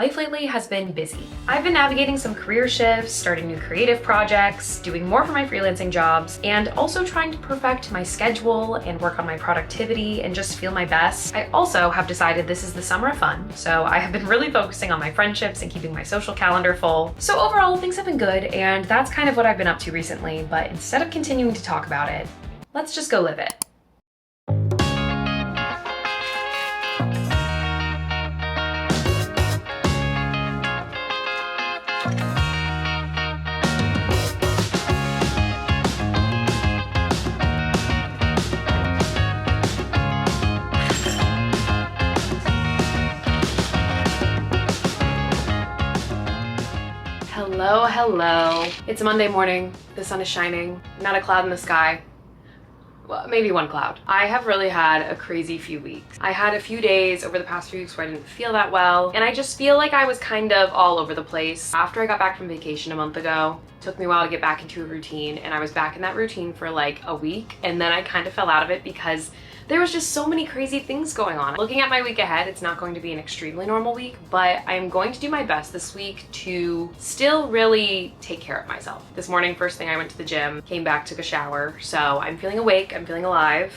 Life lately has been busy. I've been navigating some career shifts, starting new creative projects, doing more for my freelancing jobs, and also trying to perfect my schedule and work on my productivity and just feel my best. I also have decided this is the summer of fun, so I have been really focusing on my friendships and keeping my social calendar full. So overall, things have been good, and that's kind of what I've been up to recently, but instead of continuing to talk about it, let's just go live it. Hello. It's a Monday morning. The sun is shining. Not a cloud in the sky. Well, maybe one cloud. I have really had a crazy few weeks. I had a few days over the past few weeks where I didn't feel that well, and I just feel like I was kind of all over the place. After I got back from vacation a month ago, it took me a while to get back into a routine, and I was back in that routine for like a week, and then I kind of fell out of it because there was just so many crazy things going on. Looking at my week ahead, it's not going to be an extremely normal week, but I'm going to do my best this week to still really take care of myself. This morning, first thing I went to the gym, came back, took a shower, so I'm feeling awake, I'm feeling alive.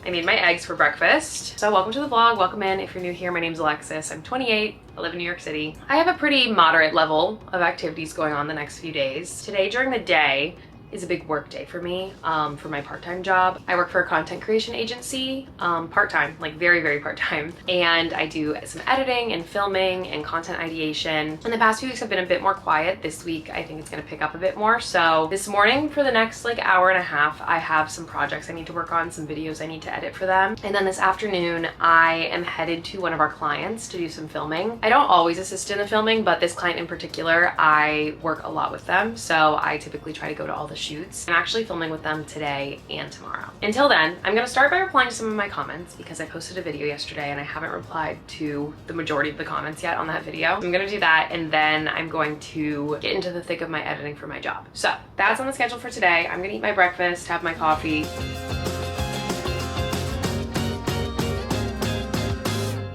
I made my eggs for breakfast. So welcome to the vlog, welcome in. If you're new here, my name's Alexis, I'm 28, I live in New York City. I have a pretty moderate level of activities going on the next few days. Today during the day is a big work day for me, for my part-time job. I work for a content creation agency, part-time, like very, very part-time. And I do some editing and filming and content ideation. And the past few weeks have been a bit more quiet. This week, I think it's gonna pick up a bit more. So this morning for the next like hour and a half, I have some projects I need to work on, some videos I need to edit for them. And then this afternoon, I am headed to one of our clients to do some filming. I don't always assist in the filming, but this client in particular, I work a lot with them. So I typically try to go to all the shoots. I'm actually filming with them today and tomorrow. Until then, I'm gonna start by replying to some of my comments because I posted a video yesterday and I haven't replied to the majority of the comments yet on that video. I'm gonna do that, and then I'm going to get into the thick of my editing for my job. So that's on the schedule for today. I'm gonna eat my breakfast, have my coffee.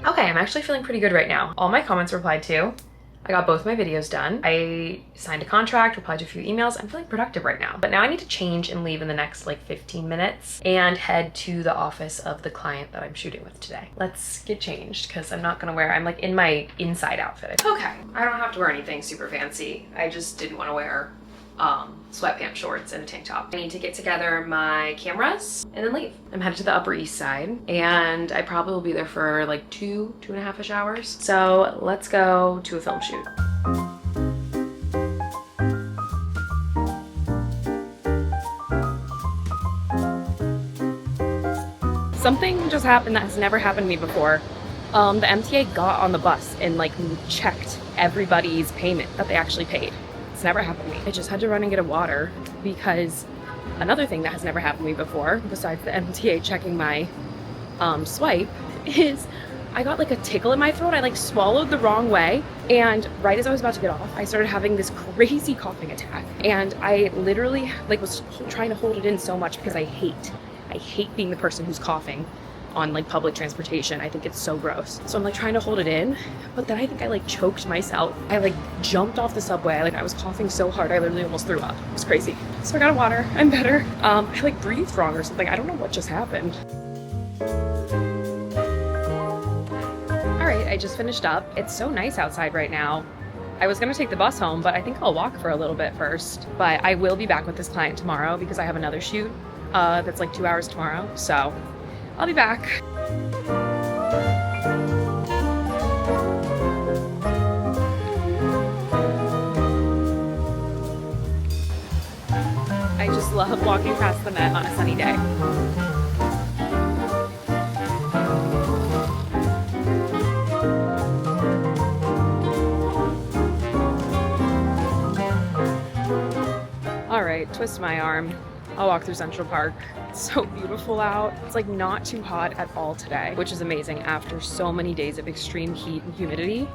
Okay, I'm actually feeling pretty good right now. All my comments replied to. I got both my videos done. I signed a contract, replied to a few emails. I'm feeling productive right now. But now I need to change and leave in the next like 15 minutes and head to the office of the client that I'm shooting with today. Let's get changed because I'm not gonna I'm like in my inside outfit. Okay, I don't have to wear anything super fancy. I just didn't want to wear sweatpants, shorts, and a tank top. I need to get together my cameras and then leave. I'm headed to the Upper East Side, and I probably will be there for like 2.5-ish hours. So let's go to a film shoot. Something just happened that has never happened to me before. The MTA got on the bus and like checked everybody's payment that they actually paid. It's never happened to me. I just had to run and get a water because another thing that has never happened to me before, besides the MTA checking my swipe, is I got like a tickle in my throat. I like swallowed the wrong way, and right as I was about to get off, I started having this crazy coughing attack, and I literally like was trying to hold it in so much because I hate being the person who's coughing on like public transportation. I think it's so gross. So I'm like trying to hold it in, but then I think I like choked myself. I like jumped off the subway. I was coughing so hard I literally almost threw up. It was crazy. So I got a water. I'm better. I like breathed wrong or something. I don't know what just happened. All right, I just finished up. It's so nice outside right now. I was gonna take the bus home, but I think I'll walk for a little bit first. But I will be back with this client tomorrow because I have another shoot that's like 2 hours tomorrow. So I'll be back. I just love walking past the Met on a sunny day. All right, twist my arm. I'll walk through Central Park. It's so beautiful out. It's like not too hot at all today, which is amazing after so many days of extreme heat and humidity.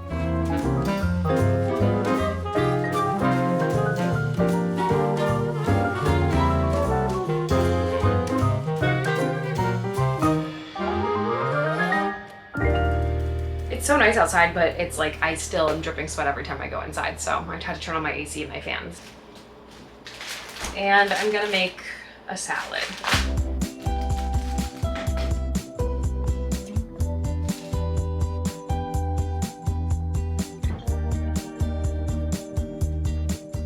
nice outside, but it's like I still am dripping sweat every time I go inside. So I had to turn on my AC and my fans. And I'm gonna make a salad.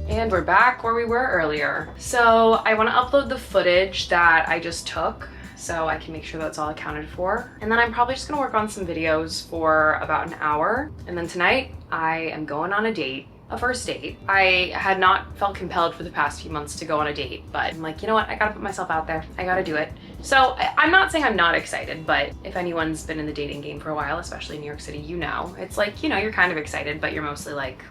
And we're back where we were earlier. So I want to upload the footage that I just took so I can make sure that's all accounted for. And then I'm probably just gonna work on some videos for about an hour. And then tonight I am going on a date, a first date. I had not felt compelled for the past few months to go on a date, but I'm like, you know what? I gotta put myself out there. I gotta do it. So I'm not saying I'm not excited, but if anyone's been in the dating game for a while, especially in New York City, you know, it's like, you know, you're kind of excited, but you're mostly like,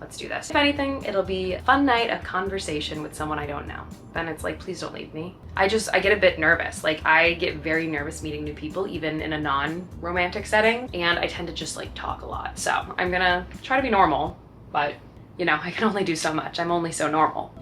let's do this. If anything, it'll be a fun night of conversation with someone I don't know. Then it's like, please don't leave me. I get a bit nervous. Like I get very nervous meeting new people, even in a non-romantic setting. And I tend to just like talk a lot. So I'm gonna try to be normal, but you know, I can only do so much. I'm only so normal.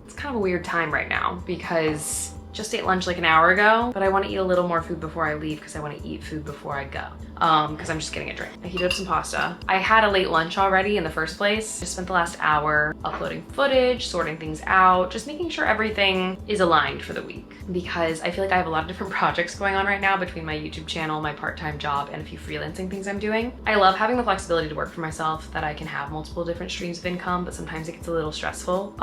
It's kind of a weird time right now because just ate lunch like an hour ago, but I want to eat a little more food before I leave because I want to eat food before I go. Because I'm just getting a drink. I heated up some pasta. I had a late lunch already in the first place. Just spent the last hour uploading footage, sorting things out, just making sure everything is aligned for the week. Because I feel like I have a lot of different projects going on right now between my YouTube channel, my part-time job, and a few freelancing things I'm doing. I love having the flexibility to work for myself, that I can have multiple different streams of income, but sometimes it gets a little stressful.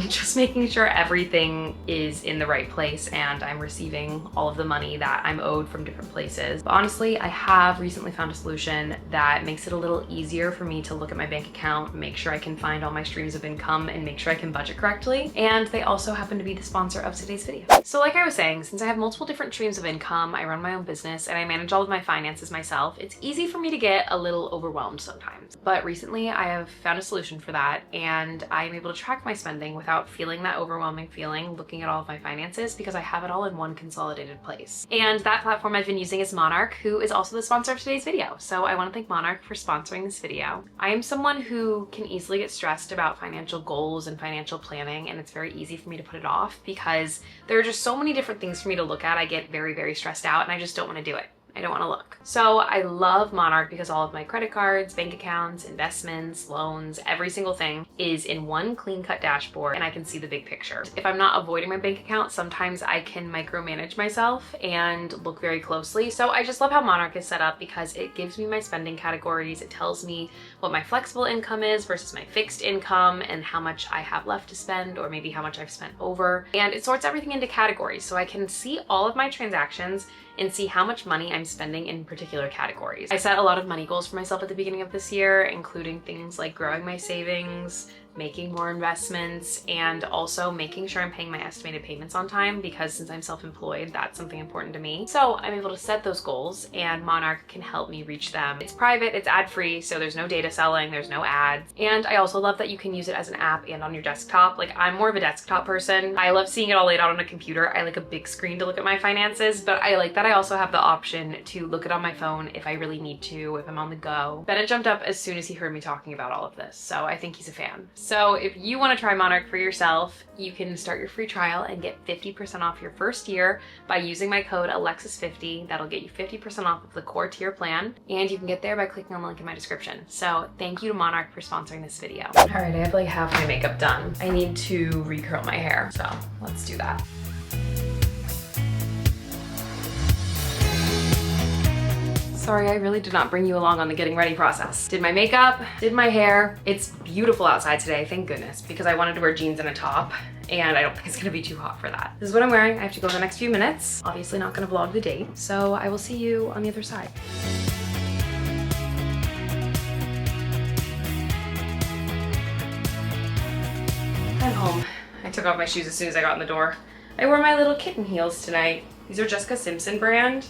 Just making sure everything is in the right place and I'm receiving all of the money that I'm owed from different places. But honestly, I have recently found a solution that makes it a little easier for me to look at my bank account, make sure I can find all my streams of income, and make sure I can budget correctly. And they also happen to be the sponsor of today's video. So like I was saying, since I have multiple different streams of income, I run my own business, and I manage all of my finances myself, it's easy for me to get a little overwhelmed sometimes. But recently I have found a solution for that, and I'm able to track my spending without feeling that overwhelming feeling looking at all of my finances because I have it all in one consolidated place. And that platform I've been using is Monarch, who is also the sponsor of today's video. So I want to thank Monarch for sponsoring this video. I am someone who can easily get stressed about financial goals and financial planning, and it's very easy for me to put it off because there are just so many different things for me to look at. I get very, very stressed out and I just don't want to do it. I don't want to look. So I love Monarch because all of my credit cards, bank accounts, investments, loans, every single thing is in one clean-cut dashboard and I can see the big picture. If I'm not avoiding my bank account, sometimes I can micromanage myself and look very closely. So I just love how Monarch is set up because it gives me my spending categories. It tells me what my flexible income is versus my fixed income and how much I have left to spend or maybe how much I've spent over. And it sorts everything into categories so I can see all of my transactions and see how much money I'm spending in particular categories. I set a lot of money goals for myself at the beginning of this year, including things like growing my savings, making more investments, and also making sure I'm paying my estimated payments on time because since I'm self-employed, that's something important to me. So I'm able to set those goals and Monarch can help me reach them. It's private, it's ad-free, so there's no data selling, there's no ads. And I also love that you can use it as an app and on your desktop. Like I'm more of a desktop person. I love seeing it all laid out on a computer. I like a big screen to look at my finances, but I like that I also have the option to look it on my phone if I really need to, if I'm on the go. Bennett jumped up as soon as he heard me talking about all of this, so I think he's a fan. So if you want to try Monarch for yourself, you can start your free trial and get 50% off your first year by using my code alexis50. That'll get you 50% off of the core tier plan, and you can get there by clicking on the link in my description. So thank you to Monarch for sponsoring this video. All right, I have like half my makeup done. I need to recurl my hair, so let's do that. Sorry, I really did not bring you along on the getting ready process. Did my makeup, did my hair. It's beautiful outside today, thank goodness, because I wanted to wear jeans and a top, and I don't think it's gonna be too hot for that. This is what I'm wearing. I have to go in the next few minutes. Obviously not gonna vlog the date, so I will see you on the other side. I'm home. I took off my shoes as soon as I got in the door. I wore my little kitten heels tonight. These are Jessica Simpson brand.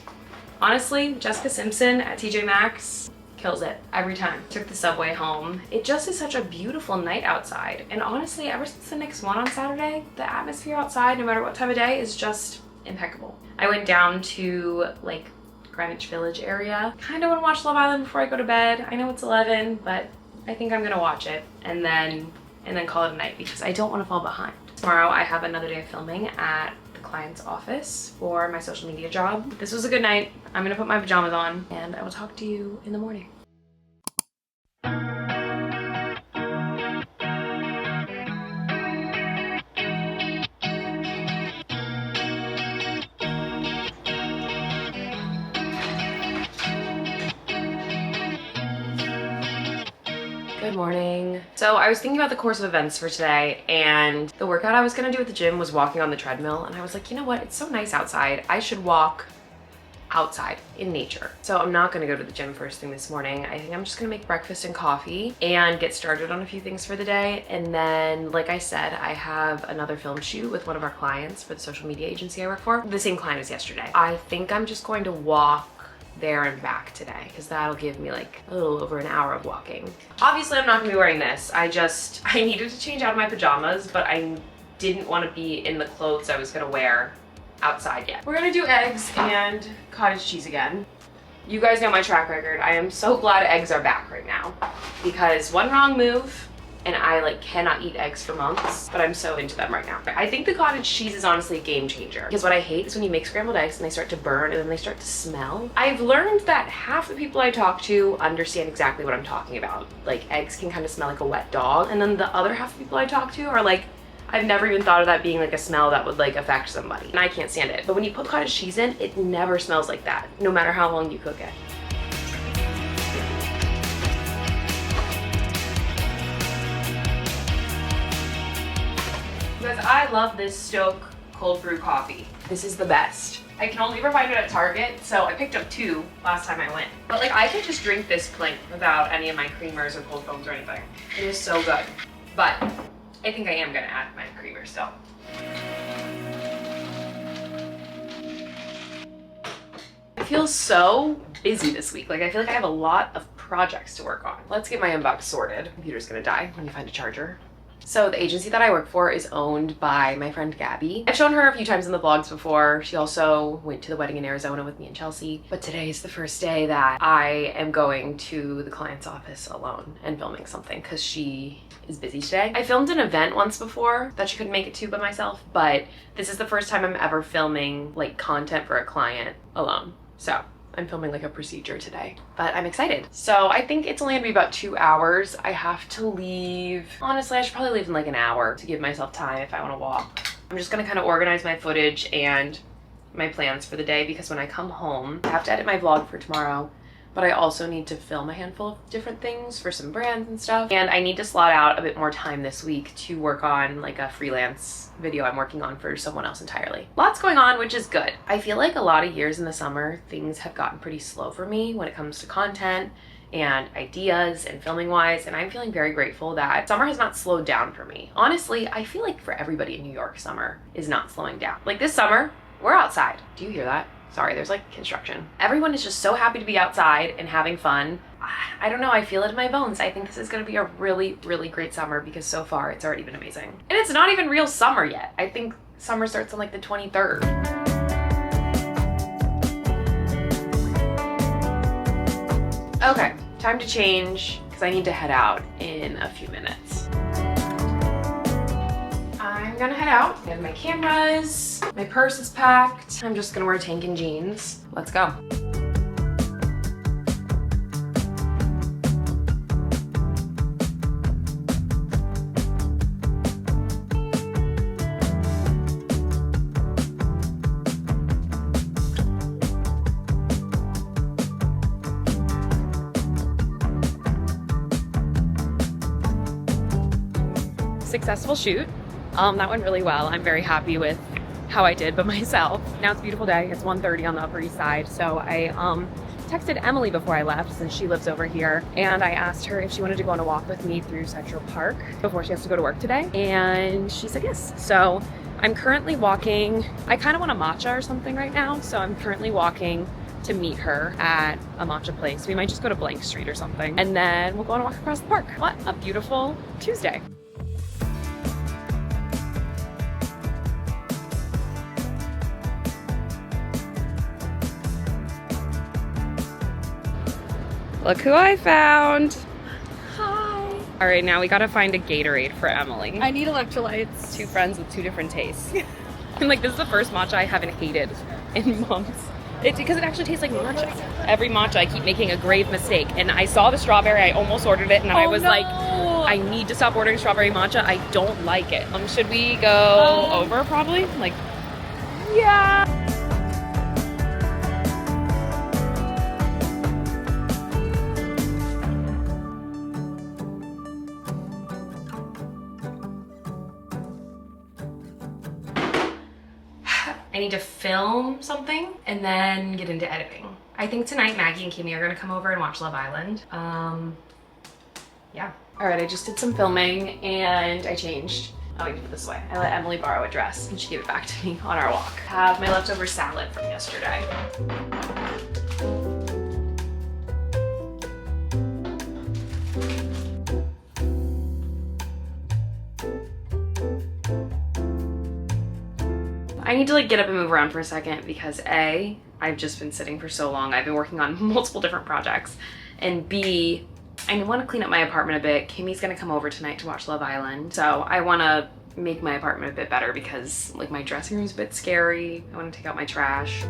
Honestly, Jessica Simpson at TJ Maxx kills it every time. Took the subway home. It just is such a beautiful night outside. And honestly, ever since the Knicks won on Saturday, the atmosphere outside, no matter what time of day, is just impeccable. I went down to like Greenwich Village area. Kind of want to watch Love Island before I go to bed. I know it's 11, but I think I'm gonna watch it and then call it a night because I don't want to fall behind. Tomorrow I have another day of filming at client's office for my social media job. This was a good night. I'm gonna put my pajamas on and I will talk to you in the morning. Good morning. So I was thinking about the course of events for today, and the workout I was gonna do at the gym was walking on the treadmill, and I was like, you know what? It's so nice outside. I should walk outside in nature. So I'm not gonna go to the gym first thing this morning. I think I'm just gonna make breakfast and coffee and get started on a few things for the day. And then, like I said, I have another film shoot with one of our clients for the social media agency I work for. The same client as yesterday. I think I'm just going to walk there and back today because that'll give me like a little over an hour of walking. Obviously I'm not gonna be wearing this. I needed to change out of my pajamas, but I didn't want to be in the clothes I was gonna wear outside yet. We're gonna do eggs and cottage cheese again. You guys know my track record. I am so glad eggs are back right now because one wrong move and I like cannot eat eggs for months, but I'm so into them right now. I think the cottage cheese is honestly a game changer because what I hate is when you make scrambled eggs and they start to burn and then they start to smell. I've learned that half the people I talk to understand exactly what I'm talking about. Like eggs can kind of smell like a wet dog. And then the other half of people I talk to are like, I've never even thought of that being like a smell that would like affect somebody. And I can't stand it. But when you put cottage cheese in, it never smells like that, no matter how long you cook it. Because I love this Stoke cold brew coffee. This is the best. I can only ever find it at Target, so I picked up 2 last time I went. But like I could just drink this plain without any of my creamers or cold foams or anything. It is so good. But I think I am gonna add my creamer still. I feel so busy this week. Like I feel like I have a lot of projects to work on. Let's get my inbox sorted. Computer's gonna die when you find a charger. So the agency that I work for is owned by my friend Gabby. I've shown her a few times in the vlogs before. She also went to the wedding in Arizona with me and Chelsea. But today is the first day that I am going to the client's office alone and filming something because she is busy today. I filmed an event once before that she couldn't make it to by myself, but this is the first time I'm ever filming like content for a client alone. So I'm filming like a procedure today, but I'm excited. So I think it's only gonna be about 2 hours. I have to leave. Honestly, I should probably leave in like an hour to give myself time if I wanna walk. I'm just gonna kind of organize my footage and my plans for the day because when I come home, I have to edit my vlog for tomorrow, but I also need to film a handful of different things for some brands and stuff. And I need to slot out a bit more time this week to work on like a freelance video I'm working on for someone else entirely. Lots going on, which is good. I feel like a lot of years in the summer, things have gotten pretty slow for me when it comes to content and ideas and filming wise. And I'm feeling very grateful that summer has not slowed down for me. Honestly, I feel like for everybody in New York, summer is not slowing down. Like this summer, we're outside. Do you hear that? Sorry, there's like construction. Everyone is just so happy to be outside and having fun. I don't know, I feel it in my bones. I think this is gonna be a really, really great summer because so far it's already been amazing. And it's not even real summer yet. I think summer starts on like the 23rd. Okay, time to change because I need to head out in a few minutes. I'm gonna head out. I have my cameras, my purse is packed. I'm just gonna wear a tank and jeans. Let's go. Successful shoot. That went really well. I'm very happy with how I did by myself. Now it's a beautiful day. It's 1:30 on the Upper East Side. So I texted Emily before I left since she lives over here. And I asked her if she wanted to go on a walk with me through Central Park before she has to go to work today. And she said yes. So I'm currently walking. I kind of want a matcha or something right now. So I'm currently walking to meet her at a matcha place. We might just go to Blank Street or something. And then we'll go on a walk across the park. What a beautiful Tuesday. Look who I found. Hi. All right, now we gotta find a Gatorade for Emily. I need electrolytes. Two friends with two different tastes. And like, this is the first matcha I haven't hated in months. It's because it actually tastes like matcha. Every matcha, I keep making a grave mistake. And I saw the strawberry, I almost ordered it, and I was like, I need to stop ordering strawberry matcha. I don't like it. Should we go over probably? Like, yeah. I need to film something and then get into editing. I think tonight Maggie and Kimmy are gonna come over and watch Love Island. Yeah. All right, I just did some filming and I changed. Oh, I put it this way. I let Emily borrow a dress and she gave it back to me on our walk. I have my leftover salad from yesterday. I need to like get up and move around for a second because A, I've just been sitting for so long. I've been working on multiple different projects. And B, I want to clean up my apartment a bit. Kimmy's gonna come over tonight to watch Love Island. So I want to make my apartment a bit better because like my dressing room's a bit scary. I want to take out my trash.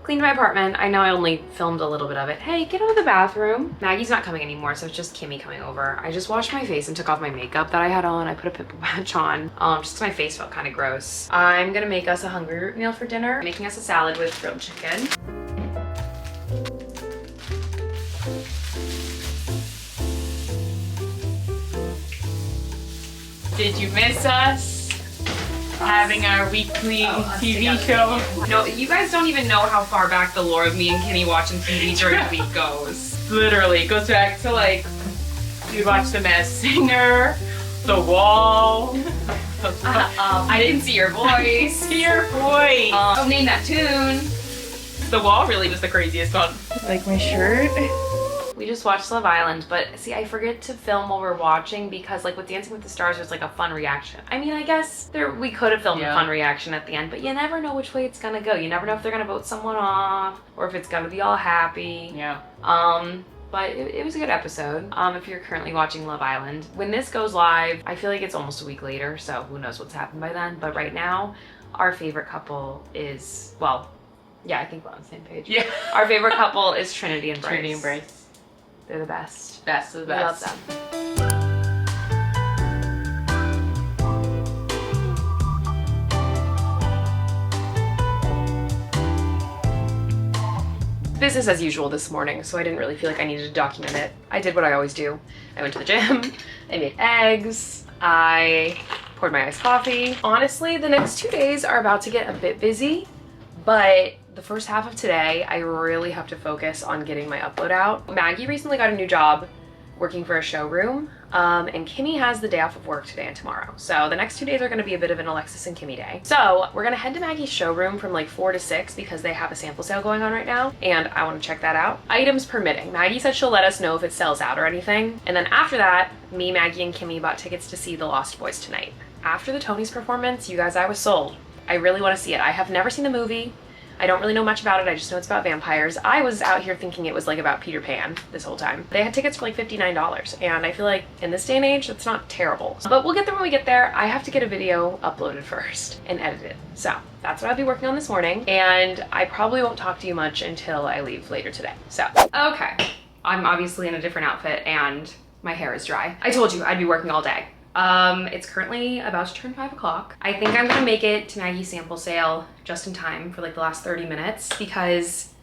Cleaned my apartment. I know I only filmed a little bit of it. Hey, get out of the bathroom. Maggie's not coming anymore, so it's just Kimmy coming over. I just washed my face and took off my makeup that I had on. I put a pimple patch on, just because my face felt kind of gross. I'm gonna make us a hungry root meal for dinner. I'm making us a salad with grilled chicken. Did you miss us? Having our weekly TV show. No, you guys don't even know how far back the lore of me and Kimmy watching TV during the week goes. Literally, it goes back to like, we watched The Masked Singer, The Wall. I didn't see your voice. See your voice. Oh, name that tune. The Wall really was the craziest one. Like my shirt. We just watched Love Island, but see, I forget to film while we're watching because like with Dancing with the Stars, there's like a fun reaction. I mean, I guess we could have filmed a fun reaction at the end, but you never know which way it's gonna go. You never know if they're gonna vote someone off or if it's gonna be all happy. Yeah. But it was a good episode. If you're currently watching Love Island, when this goes live, I feel like it's almost a week later, so who knows what's happened by then. But right now, our favorite couple is, well, yeah, I think we're on the same page. Yeah. Our favorite couple is Trinity and Bryce. Trinity and Bryce. They're the best. Best of the best. We love them. Business as usual this morning, so I didn't really feel like I needed to document it. I did what I always do. I went to the gym, I made eggs, I poured my iced coffee. Honestly, the next 2 days are about to get a bit busy, but the first half of today, I really have to focus on getting my upload out. Maggie recently got a new job working for a showroom, and Kimmy has the day off of work today and tomorrow. So the next 2 days are gonna be a bit of an Alexis and Kimmy day. So we're gonna head to Maggie's showroom from like 4 to 6 because they have a sample sale going on right now, and I wanna check that out. Items permitting. Maggie said she'll let us know if it sells out or anything. And then after that, me, Maggie, and Kimmy bought tickets to see The Lost Boys tonight. After the Tony's performance, you guys, I was sold. I really wanna see it. I have never seen the movie. I don't really know much about it. I just know it's about vampires. I was out here thinking it was like about Peter Pan this whole time. They had tickets for like $59, and I feel like in this day and age, that's not terrible. But we'll get there when we get there. I have to get a video uploaded first and edited. So that's what I'll be working on this morning, and I probably won't talk to you much until I leave later today. So, okay. I'm obviously in a different outfit and my hair is dry. I told you I'd be working all day. It's currently about to turn 5 o'clock. I think I'm gonna make it to Maggie's sample sale just in time for like the last 30 minutes because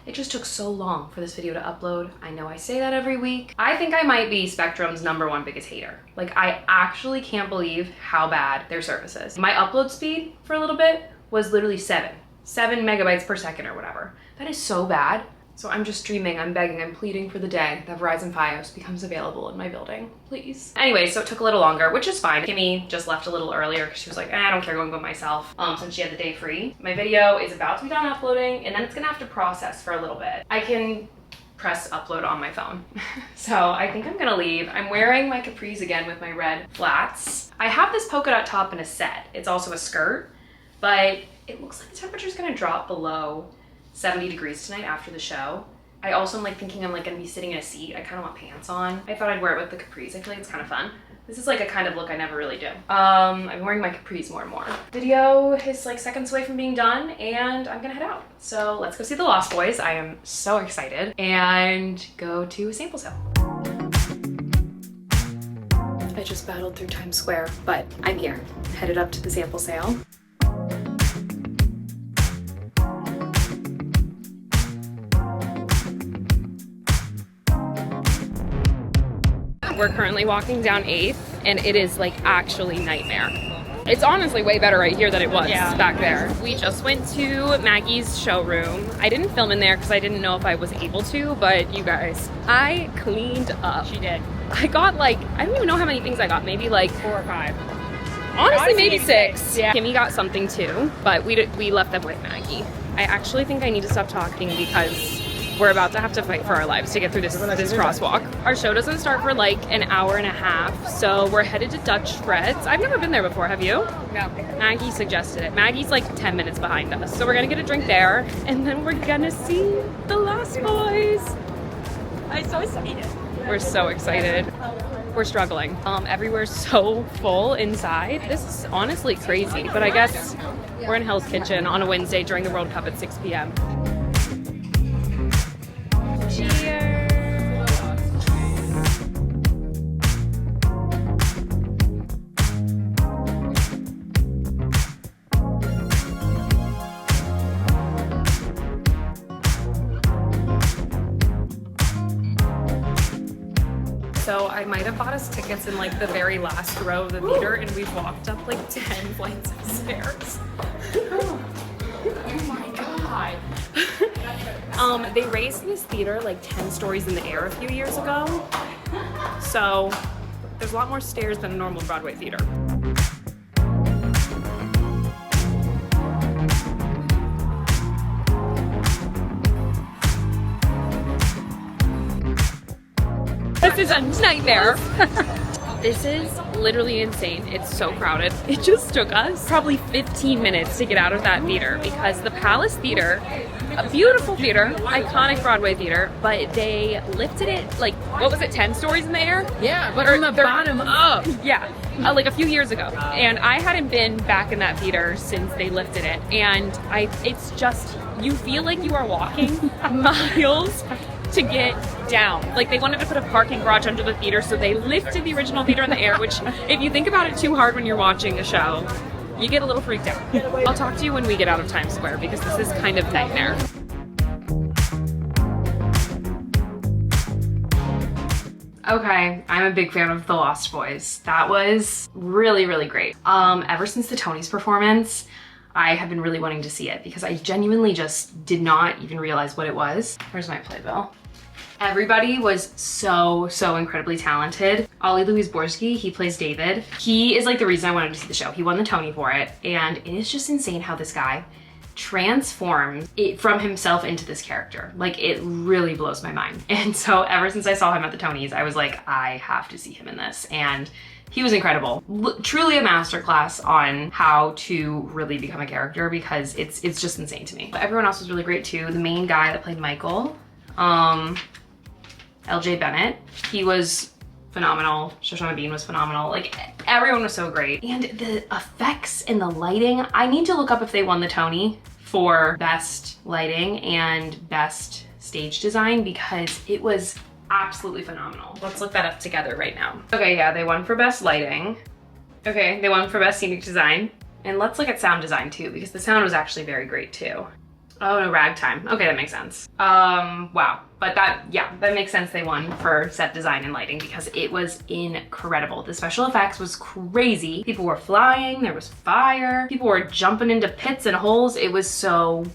it just took so long for this video to upload. I know I say that every week. I think I might be Spectrum's #1 biggest hater. Like, I actually can't believe how bad their service is. My upload speed for a little bit was literally 7 megabytes per second or whatever. That is so bad. So I'm just dreaming, I'm begging, I'm pleading for the day that Verizon Fios becomes available in my building, please. Anyway, so it took a little longer, which is fine. Kimmy just left a little earlier because she was like, I don't care, going by myself, since she had the day free. My video is about to be done uploading, and then it's gonna have to process for a little bit. I can press upload on my phone. So I think I'm gonna leave. I'm wearing my capris again with my red flats. I have this polka dot top in a set. It's also a skirt, but it looks like the temperature's gonna drop below 70 degrees tonight after the show. I also am like thinking I'm like gonna be sitting in a seat. I kind of want pants on. I thought I'd wear it with the capris. I feel like it's kind of fun. This is like a kind of look I never really do. I'm wearing my capris more and more. Video is like seconds away from being done and I'm gonna head out. So let's go see the Lost Boys. I am so excited and go to a sample sale. I just battled through Times Square, but I'm here, headed up to the sample sale. We're currently walking down 8th and it is like actually nightmare. It's honestly way better right here than it was back there. We just went to Maggie's showroom. I didn't film in there because I didn't know if I was able to, but you guys, I cleaned up. She did. I got like, I don't even know how many things I got, maybe like 4 or 5. Honestly, maybe 6. Yeah. Kimmy got something too, but we left them with Maggie. I actually think I need to stop talking because we're about to have to fight for our lives to get through this crosswalk. Our show doesn't start for like an hour and a half, so we're headed to Dutch Shreds. I've never been there before, have you? No. Maggie suggested it. Maggie's like 10 minutes behind us, so we're gonna get a drink there, and then we're gonna see the Lost Boys. I'm so excited. We're so excited. We're struggling. Everywhere's so full inside. This is honestly crazy, but I guess we're in Hell's Kitchen on a Wednesday during the World Cup at 6 p.m. Cheers! So I might have bought us tickets in like the very last row of the theater and we've walked up like 10 flights of stairs. Oh my god. They raised this theater like 10 stories in the air a few years ago. So there's a lot more stairs than a normal Broadway theater. This is a nightmare. This is literally insane. It's so crowded. It just took us probably 15 minutes to get out of that theater because the Palace Theater, a beautiful theater, iconic Broadway theater, but they lifted it like, what was it, 10 stories in the air? Yeah, but from the bottom up. Yeah, like a few years ago. And I hadn't been back in that theater since they lifted it. And it's just, you feel like you are walking miles to get down. Like they wanted to put a parking garage under the theater, so they lifted the original theater in the air, which if you think about it too hard when you're watching a show, you get a little freaked out. I'll talk to you when we get out of Times Square because this is kind of nightmare. Okay, I'm a big fan of the Lost Boys. That was really, really great. Ever since the Tonys performance, I have been really wanting to see it because I genuinely just did not even realize what it was. Where's my playbill? Everybody was so incredibly talented. Ollie Louis Borsky, he plays David. He is like the reason I wanted to see the show. He won the Tony for it, and it is just insane how this guy transforms it from himself into this character. Like it really blows my mind. And so ever since I saw him at the Tonys, I was like, I have to see him in this. And he was incredible. Truly a masterclass on how to really become a character because it's just insane to me. But everyone else was really great too. The main guy that played Michael, LJ Bennett, he was phenomenal. Shoshana Bean was phenomenal. Like everyone was so great. And the effects and the lighting, I need to look up if they won the Tony for best lighting and best stage design because it was absolutely phenomenal. Let's look that up together right now. Okay, yeah, they won for best lighting. Okay, they won for best scenic design. And let's look at sound design too, because the sound was actually very great too. Oh no, ragtime. Okay, that makes sense. Wow. But that makes sense they won for set design and lighting because it was incredible. The special effects was crazy. People were flying, there was fire, people were jumping into pits and holes. It was so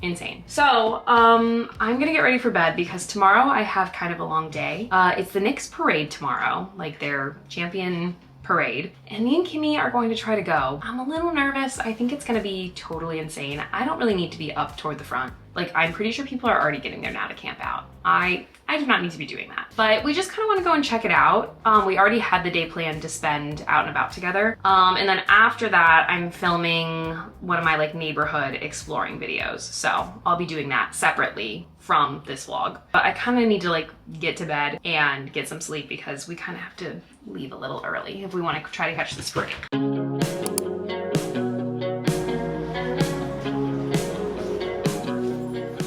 insane. So, I'm gonna get ready for bed because tomorrow I have kind of a long day. It's the Knicks parade tomorrow, like their champion parade, and me and Kimmy are going to try to go. I'm a little nervous. I think it's gonna be totally insane. I don't really need to be up toward the front. Like, I'm pretty sure people are already getting there now to camp out. I do not need to be doing that. But we just kind of want to go and check it out. We already had the day planned to spend out and about together. And then after that, I'm filming one of my like neighborhood exploring videos. So I'll be doing that separately from this vlog. But I kind of need to like get to bed and get some sleep because we kind of have to leave a little early if we want to try to catch the spring.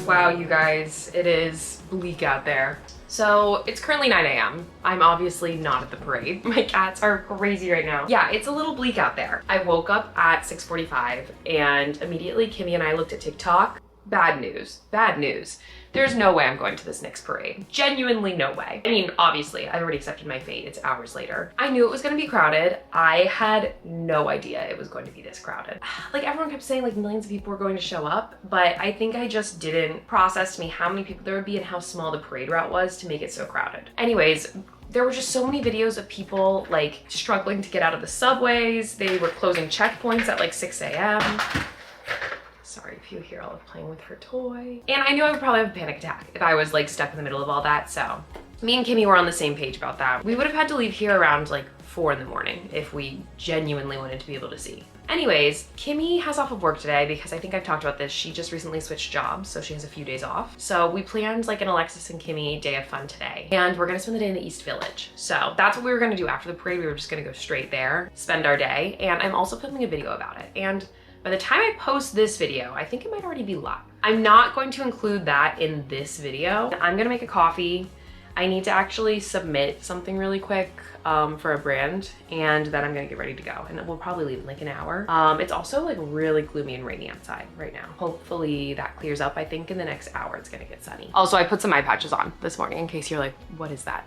Wow, you guys, it is bleak out there. So it's currently 9 a.m. I'm obviously not at the parade. My cats are crazy right now. Yeah, it's a little bleak out there. I woke up at 6:45 and immediately Kimmy and I looked at TikTok. Bad news, bad news. There's no way I'm going to this next parade. Genuinely no way. I mean, obviously, I've already accepted my fate. It's hours later. I knew it was gonna be crowded. I had no idea it was going to be this crowded. Like, everyone kept saying like millions of people were going to show up, but I think I just didn't process to me how many people there would be and how small the parade route was to make it so crowded. Anyways, there were just so many videos of people like struggling to get out of the subways. They were closing checkpoints at like 6 a.m. Sorry if you hear Olive playing with her toy. And I knew I would probably have a panic attack if I was like stuck in the middle of all that, so me and Kimmy were on the same page about that. We would have had to leave here around like 4 in the morning if we genuinely wanted to be able to see. Anyways, Kimmy has off of work today because I think I've talked about this. She just recently switched jobs, so she has a few days off. So we planned like an Alexis and Kimmy day of fun today. And we're gonna spend the day in the East Village. So that's what we were gonna do after the parade. We were just gonna go straight there, spend our day. And I'm also filming a video about it. And by the time I post this video, I think it might already be live. I'm not going to include that in this video. I'm gonna make a coffee. I need to actually submit something really quick for a brand, and then I'm gonna get ready to go. And we'll probably leave in like an hour. It's also like really gloomy and rainy outside right now. Hopefully that clears up. I think in the next hour it's gonna get sunny. Also, I put some eye patches on this morning in case you're like, what is that?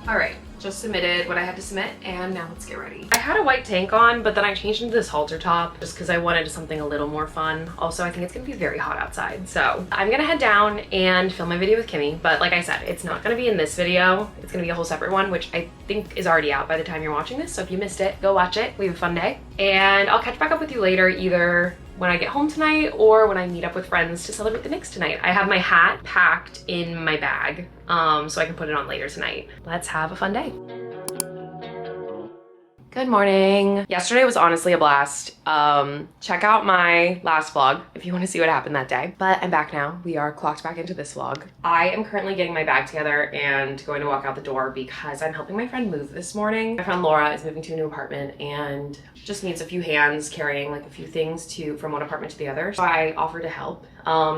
All right. Just submitted what I had to submit, and now let's get ready. I had a white tank on, but then I changed into this halter top just because I wanted something a little more fun. Also, I think it's gonna be very hot outside. So I'm gonna head down and film my video with Kimmy, but like I said, it's not gonna be in this video. It's gonna be a whole separate one, which I think is already out by the time you're watching this. So if you missed it, go watch it. We have a fun day. And I'll catch back up with you later, either when I get home tonight or when I meet up with friends to celebrate the Knicks tonight. I have my hat packed in my bag so I can put it on later tonight. Let's have a fun day. Good morning. Yesterday was honestly a blast. Check out my last vlog if you want to see what happened that day. But I'm back now. We are clocked back into this vlog. I am currently getting my bag together and going to walk out the door because I'm helping my friend move this morning. My friend Laura is moving to a new apartment and just needs a few hands carrying like a few things from one apartment to the other. So I offered to help.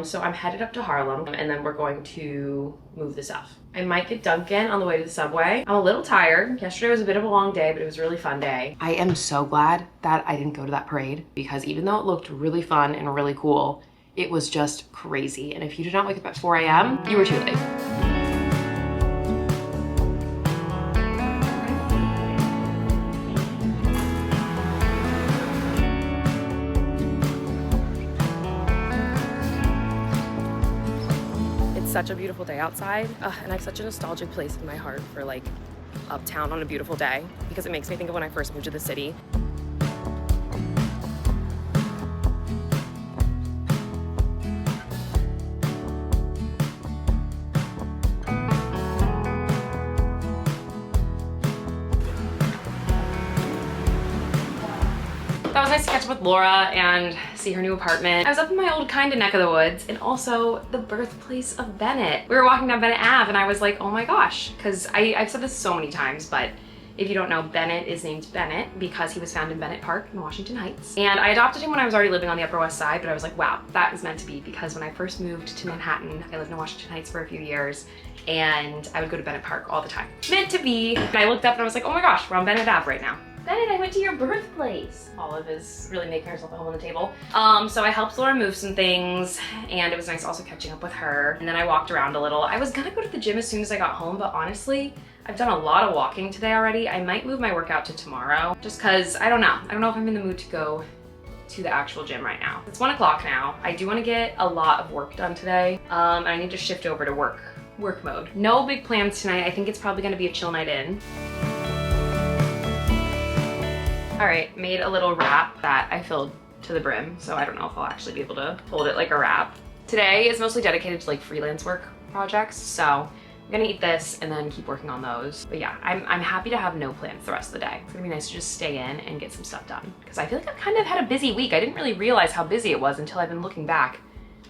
So I'm headed up to Harlem and then we're going to move the stuff. I might get Dunkin' on the way to the subway. I'm a little tired. Yesterday was a bit of a long day, but it was a really fun day. I am so glad that I didn't go to that parade because even though it looked really fun and really cool, it was just crazy. And if you did not wake up at 4 a.m., you were too late. Such a beautiful day outside, and I have such a nostalgic place in my heart for like uptown on a beautiful day because it makes me think of when I first moved to the city. That was nice to catch up with Laura and see her new apartment. I was up in my old kind of neck of the woods and also the birthplace of Bennett. We were walking down Bennett Ave and I was like, oh my gosh, because I've said this so many times, but if you don't know, Bennett is named Bennett because he was found in Bennett Park in Washington Heights. And I adopted him when I was already living on the Upper West Side, but I was like, wow, that is meant to be because when I first moved to Manhattan, I lived in Washington Heights for a few years and I would go to Bennett Park all the time. Meant to be. And I looked up and I was like, oh my gosh, we're on Bennett Ave right now. Bennett, I went to your birthplace. Olive is really making herself at home on the table. So I helped Laura move some things and it was nice also catching up with her. And then I walked around a little. I was gonna go to the gym as soon as I got home, but honestly, I've done a lot of walking today already. I might move my workout to tomorrow just cause I don't know. I don't know if I'm in the mood to go to the actual gym right now. It's 1 o'clock now. I do wanna get a lot of work done today. And I need to shift over to work mode. No big plans tonight. I think it's probably gonna be a chill night in. All right, made a little wrap that I filled to the brim, so I don't know if I'll actually be able to hold it like a wrap. Today is mostly dedicated to like freelance work projects, so I'm gonna eat this and then keep working on those. But yeah, I'm happy to have no plans the rest of the day. It's gonna be nice to just stay in and get some stuff done, because I feel like I've kind of had a busy week. I didn't really realize how busy it was until I've been looking back.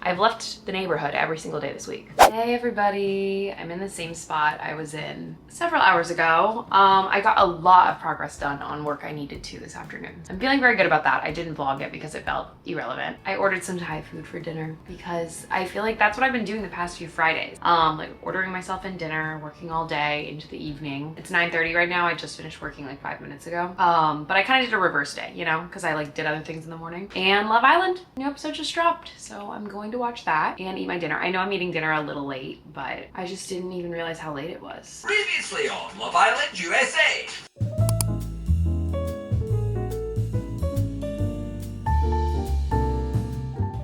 I've left the neighborhood every single day this week. Hey everybody, I'm in the same spot I was in several hours ago. I got a lot of progress done on work I needed to this afternoon. I'm feeling very good about that. I didn't vlog it because it felt irrelevant. I ordered some Thai food for dinner because I feel like that's what I've been doing the past few Fridays. Like ordering myself in dinner, working all day into the evening. It's 9:30 right now. I just finished working like 5 minutes ago. But I kind of did a reverse day, you know, because I like did other things in the morning. And Love Island, new episode just dropped, so I'm going to watch that and eat my dinner. I know I'm eating dinner a little late, but I just didn't even realize how late it was. Previously on Love Island USA.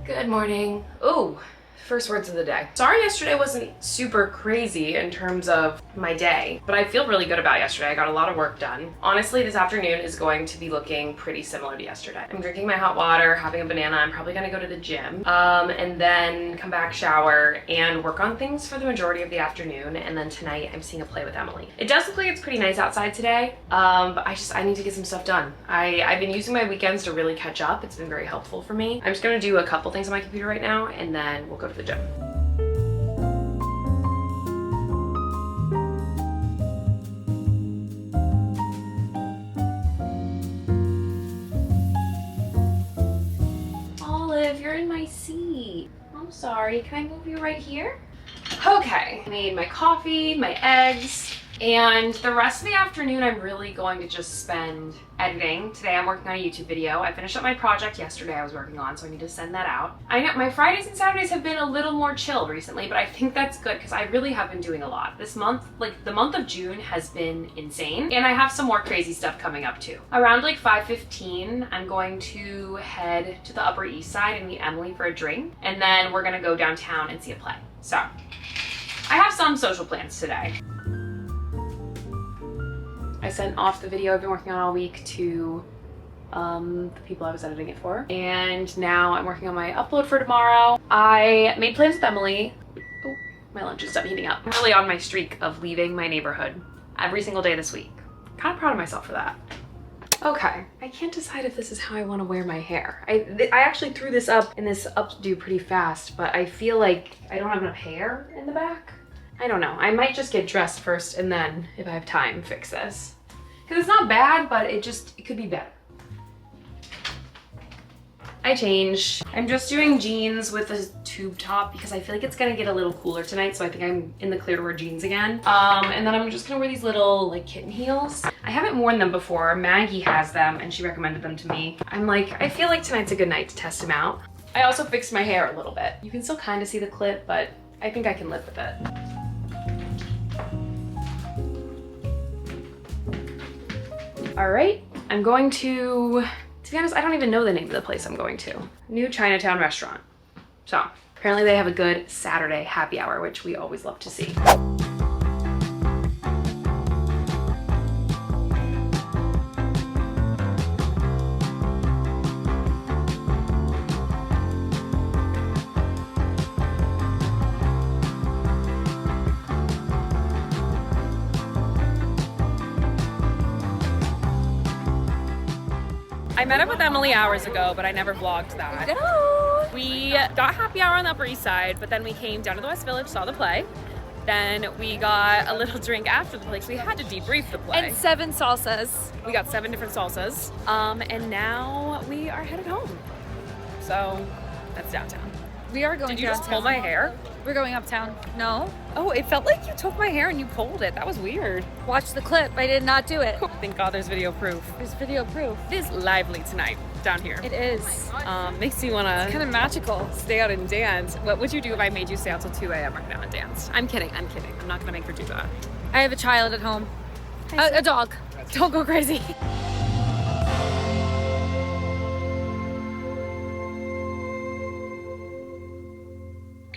Good morning. Ooh, first words of the day. Sorry yesterday wasn't super crazy in terms of my day, but I feel really good about yesterday. I got a lot of work done. Honestly, this afternoon is going to be looking pretty similar to yesterday. I'm drinking my hot water, having a banana. I'm probably gonna go to the gym, and then come back, shower, and work on things for the majority of the afternoon. And then tonight I'm seeing a play with Emily. It does look like it's pretty nice outside today, but I need to get some stuff done. I've been using my weekends to really catch up. It's been very helpful for me. I'm just gonna do a couple things on my computer right now, and then we'll go to the gym. Olive, you're in my seat. I'm sorry, can I move you right here? Okay, I made my coffee, my eggs, and the rest of the afternoon I'm really going to just spend editing. Today I'm working on a YouTube video. I finished up my project yesterday I was working on, so I need to send that out. I know my Fridays and Saturdays have been a little more chill recently, but I think that's good because I really have been doing a lot. This month, like the month of June has been insane, and I have some more crazy stuff coming up too. Around like 5:15, I'm going to head to the Upper East Side and meet Emily for a drink, and then we're gonna go downtown and see a play. So I have some social plans today. I sent off the video I've been working on all week to the people I was editing it for. And now I'm working on my upload for tomorrow. I made plans with Emily. Oh, my lunch is done heating up. I'm really on my streak of leaving my neighborhood every single day this week. Kind of proud of myself for that. Okay, I can't decide if this is how I want to wear my hair. I actually threw this up in this updo pretty fast, but I feel like I don't have enough hair in the back. I don't know. I might just get dressed first and then, if I have time, fix this. Because it's not bad, but it could be better. I changed. I'm just doing jeans with a tube top because I feel like it's gonna get a little cooler tonight, so I think I'm in the clear to wear jeans again. And then I'm just gonna wear these little like kitten heels. I haven't worn them before. Maggie has them and she recommended them to me. I'm like, I feel like tonight's a good night to test them out. I also fixed my hair a little bit. You can still kind of see the clip, but I think I can live with it. All right, I'm going to be honest, I don't even know the name of the place I'm going to. New Chinatown restaurant. So apparently they have a good Saturday happy hour, which we always love to see. I met up with Emily hours ago, but I never vlogged that. No. We got happy hour on the Upper East Side, but then we came down to the West Village, saw the play. Then we got a little drink after the play, so we had to debrief the play. And 7 salsas. We got 7 different salsas. And now we are headed home. So that's downtown. We are going Did you downtown. just pull my hair? We're going uptown. No. Oh, it felt like you took my hair and you pulled it. That was weird. Watch the clip. I did not do it. Thank God there's video proof. There's video proof. It is lively tonight down here. It is. Makes me want Kind to of magical. stay out and dance. What would you do if I made you stay out till 2 a.m. right now and dance? I'm kidding. I'm not going to make her do that. I have a child at home. A dog. Don't go crazy.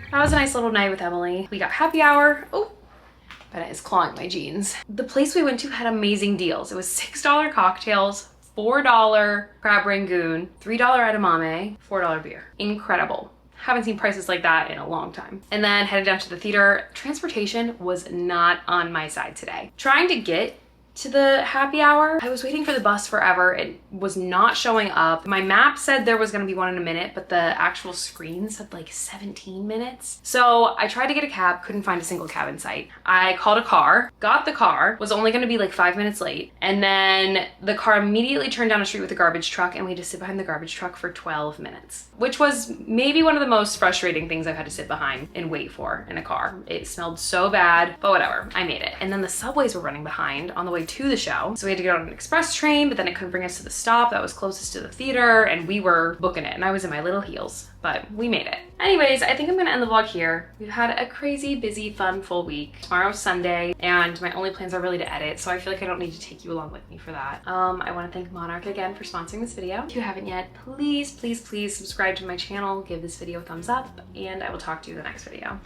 That was a nice little night with Emily. We got happy hour. Oh, Bennett is clawing my jeans. The place we went to had amazing deals. It was $6 cocktails, $4 crab rangoon, $3 edamame, $4 beer. Incredible. Haven't seen prices like that in a long time. And then headed down to the theater. Transportation was not on my side today. Trying to get to the happy hour, I was waiting for the bus forever. It was not showing up. My map said there was gonna be one in a minute, but the actual screen said like 17 minutes. So I tried to get a cab, couldn't find a single cab in sight. I called a car, got the car, was only gonna be like 5 minutes late. And then the car immediately turned down a street with a garbage truck and we had to sit behind the garbage truck for 12 minutes, which was maybe one of the most frustrating things I've had to sit behind and wait for in a car. It smelled so bad, but whatever, I made it. And then the subways were running behind on the way to the show. So we had to get on an express train, but then it couldn't bring us to the stop that was closest to the theater, and we were booking it, and I was in my little heels, but we made it. Anyways, I think I'm gonna end the vlog here. We've had a crazy, busy, fun, full week. Tomorrow's Sunday, and my only plans are really to edit, so I feel like I don't need to take you along with me for that. I wanna thank Monarch again for sponsoring this video. If you haven't yet, please, please, please subscribe to my channel, give this video a thumbs up, and I will talk to you in the next video.